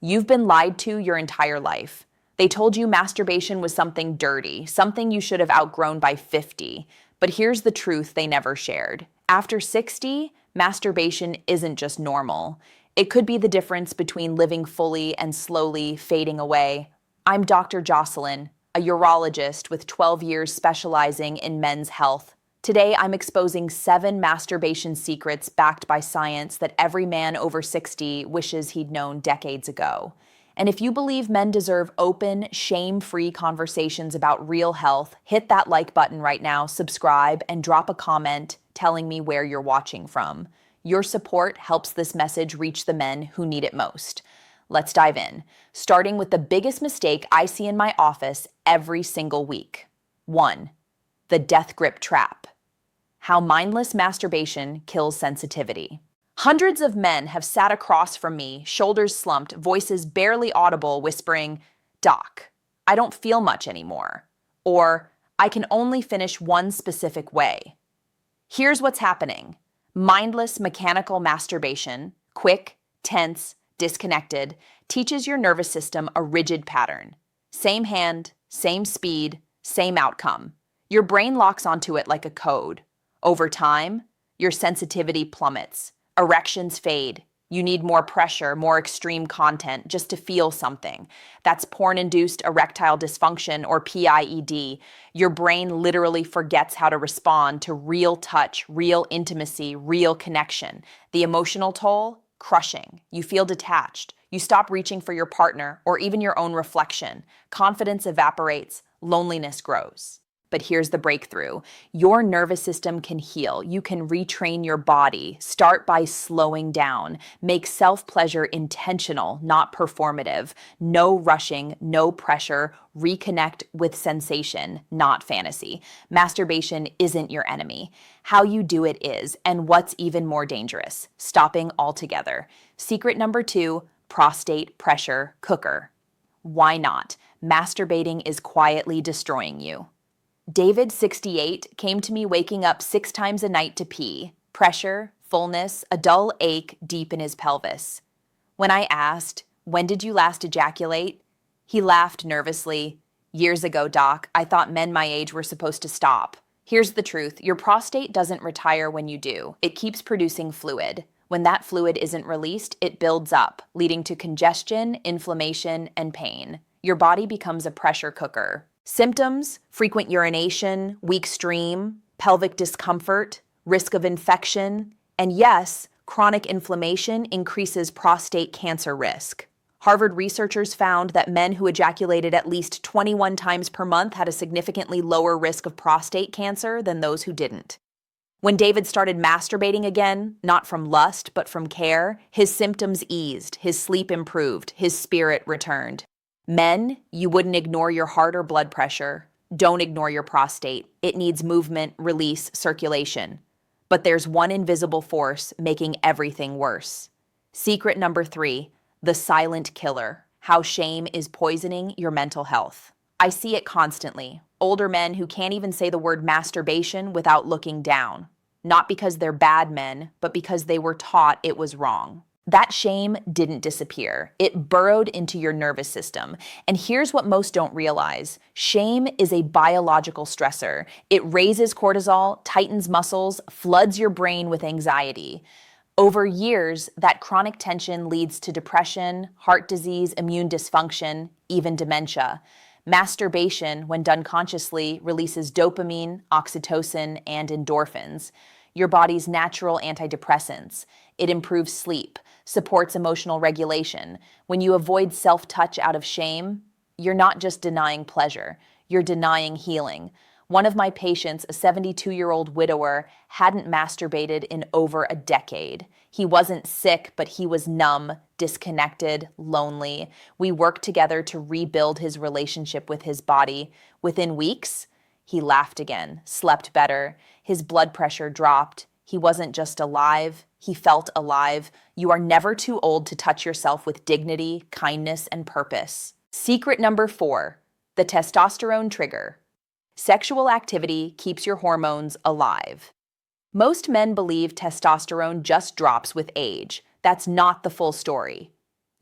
You've been lied to your entire life. They told you masturbation was something dirty, something you should have outgrown by 50. But here's the truth they never shared. After 60, masturbation isn't just normal. It could be the difference between living fully and slowly fading away. I'm Dr. Jocelyn, a urologist with 12 years specializing in men's health. Today, I'm exposing 7 masturbation secrets backed by science that every man over 60 wishes he'd known decades ago. And if you believe men deserve open, shame-free conversations about real health, hit that like button right now, subscribe, and drop a comment telling me where you're watching from. Your support helps this message reach the men who need it most. Let's dive in, starting with the biggest mistake I see in my office every single week. 1. The death grip trap. How mindless masturbation kills sensitivity. Hundreds of men have sat across from me, shoulders slumped, voices barely audible, whispering, "Doc, I don't feel much anymore," or "I can only finish one specific way." Here's what's happening. Mindless mechanical masturbation, quick, tense, disconnected, teaches your nervous system a rigid pattern. Same hand, same speed, same outcome. Your brain locks onto it like a code. Over time, your sensitivity plummets. Erections fade. You need more pressure, more extreme content just to feel something. That's porn-induced erectile dysfunction, or PIED. Your brain literally forgets how to respond to real touch, real intimacy, real connection. The emotional toll? Crushing. You feel detached. You stop reaching for your partner or even your own reflection. Confidence evaporates. Loneliness grows. But here's the breakthrough. Your nervous system can heal. You can retrain your body. Start by slowing down. Make self-pleasure intentional, not performative. No rushing, no pressure. Reconnect with sensation, not fantasy. Masturbation isn't your enemy. How you do it is, and what's even more dangerous, stopping altogether. Secret number 2, prostate pressure cooker. Why not? Masturbating is quietly destroying you. David, 68, came to me waking up 6 times a night to pee. Pressure, fullness, a dull ache deep in his pelvis. When I asked, "When did you last ejaculate?" he laughed nervously. "Years ago, doc, I thought men my age were supposed to stop." Here's the truth. Your prostate doesn't retire when you do. It keeps producing fluid. When that fluid isn't released, it builds up, leading to congestion, inflammation, and pain. Your body becomes a pressure cooker. Symptoms: frequent urination, weak stream, pelvic discomfort, risk of infection, and yes, chronic inflammation increases prostate cancer risk. Harvard researchers found that men who ejaculated at least 21 times per month had a significantly lower risk of prostate cancer than those who didn't. When David started masturbating again, not from lust, but from care, his symptoms eased, his sleep improved, his spirit returned. Men, you wouldn't ignore your heart or blood pressure. Don't ignore your prostate. It needs movement, release, circulation. But there's one invisible force making everything worse. Secret number 3, the silent killer. How shame is poisoning your mental health. I see it constantly. Older men who can't even say the word masturbation without looking down. Not because they're bad men, but because they were taught it was wrong. That shame didn't disappear. It burrowed into your nervous system. And here's what most don't realize. Shame is a biological stressor. It raises cortisol, tightens muscles, floods your brain with anxiety. Over years, that chronic tension leads to depression, heart disease, immune dysfunction, even dementia. Masturbation, when done consciously, releases dopamine, oxytocin, and endorphins, your body's natural antidepressants. It improves sleep, supports emotional regulation. When you avoid self-touch out of shame, you're not just denying pleasure, you're denying healing. One of my patients, a 72-year-old widower, hadn't masturbated in over a decade. He wasn't sick, but he was numb, disconnected, lonely. We worked together to rebuild his relationship with his body. Within weeks, he laughed again, slept better, his blood pressure dropped. He wasn't just alive, he felt alive. You are never too old to touch yourself with dignity, kindness, and purpose. Secret number 4, the testosterone trigger. Sexual activity keeps your hormones alive. Most men believe testosterone just drops with age. That's not the full story.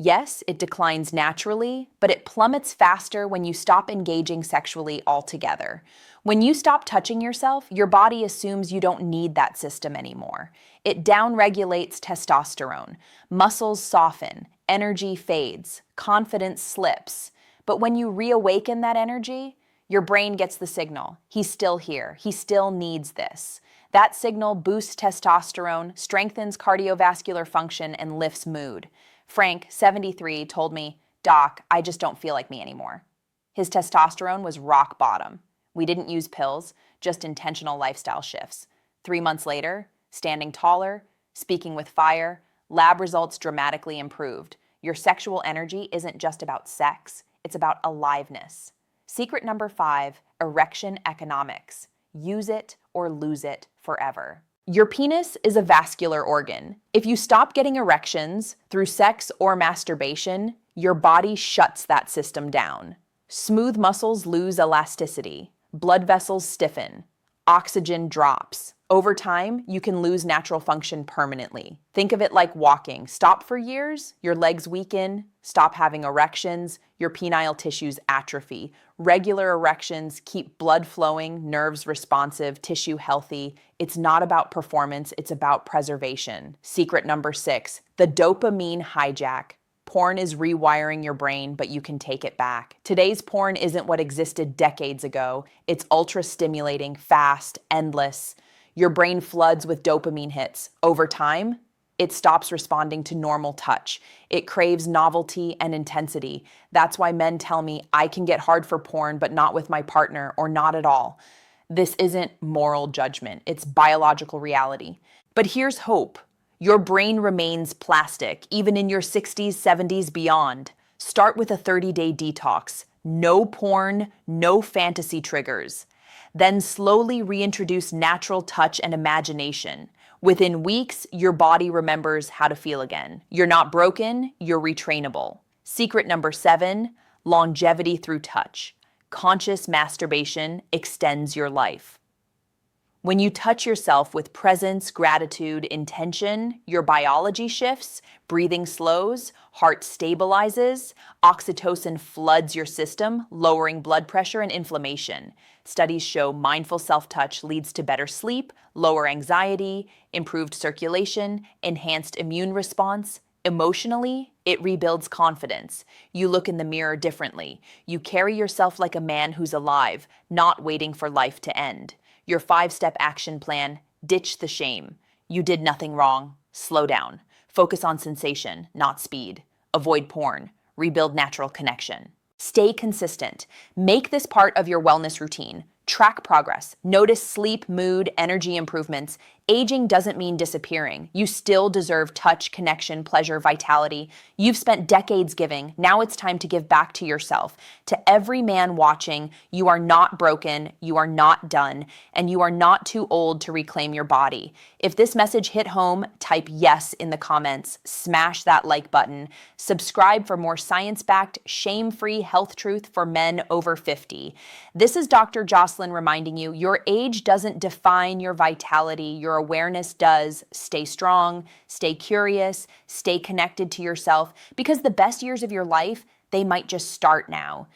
Yes, it declines naturally, but it plummets faster when you stop engaging sexually altogether. When you stop touching yourself, your body assumes you don't need that system anymore. It downregulates testosterone. Muscles soften, energy fades, confidence slips. But when you reawaken that energy, your brain gets the signal. He's still here. He still needs this. That signal boosts testosterone, strengthens cardiovascular function, and lifts mood. Frank, 73, told me, "Doc, I just don't feel like me anymore." His testosterone was rock bottom. We didn't use pills, just intentional lifestyle shifts. 3 months later, standing taller, speaking with fire, lab results dramatically improved. Your sexual energy isn't just about sex, it's about aliveness. Secret number 5, erection economics. Use it or lose it forever. Your penis is a vascular organ. If you stop getting erections through sex or masturbation, your body shuts that system down. Smooth muscles lose elasticity. Blood vessels stiffen. Oxygen drops. Over time, you can lose natural function permanently. Think of it like walking. Stop for years, your legs weaken, stop having erections, your penile tissues atrophy. Regular erections keep blood flowing, nerves responsive, tissue healthy. It's not about performance, it's about preservation. Secret number 6, the dopamine hijack. Porn is rewiring your brain, but you can take it back. Today's porn isn't what existed decades ago. It's ultra-stimulating, fast, endless. Your brain floods with dopamine hits. Over time, it stops responding to normal touch. It craves novelty and intensity. That's why men tell me, I can get hard for porn, but not with my partner, or not at all. This isn't moral judgment. It's biological reality. But here's hope. Your brain remains plastic, even in your 60s, 70s, beyond. Start with a 30-day detox. No porn, no fantasy triggers. Then slowly reintroduce natural touch and imagination. Within weeks, your body remembers how to feel again. You're not broken, you're retrainable. Secret number 7, longevity through touch. Conscious masturbation extends your life. When you touch yourself with presence, gratitude, intention, your biology shifts, breathing slows, heart stabilizes, oxytocin floods your system, lowering blood pressure and inflammation. Studies show mindful self-touch leads to better sleep, lower anxiety, improved circulation, enhanced immune response. Emotionally, it rebuilds confidence. You look in the mirror differently. You carry yourself like a man who's alive, not waiting for life to end. Your 5-step action plan: ditch the shame. You did nothing wrong. Slow down. Focus on sensation, not speed. Avoid porn. Rebuild natural connection. Stay consistent. Make this part of your wellness routine. Track progress. Notice sleep, mood, energy improvements. Aging doesn't mean disappearing. You still deserve touch, connection, pleasure, vitality. You've spent decades giving. Now it's time to give back to yourself. To every man watching, you are not broken, you are not done, and you are not too old to reclaim your body. If this message hit home, type yes in the comments. Smash that like button. Subscribe for more science-backed, shame-free health truth for men over 50. This is Dr. Jocelyn reminding you, your age doesn't define your vitality, your awareness does. Stay strong, stay curious, stay connected to yourself, because the best years of your life, they might just start now.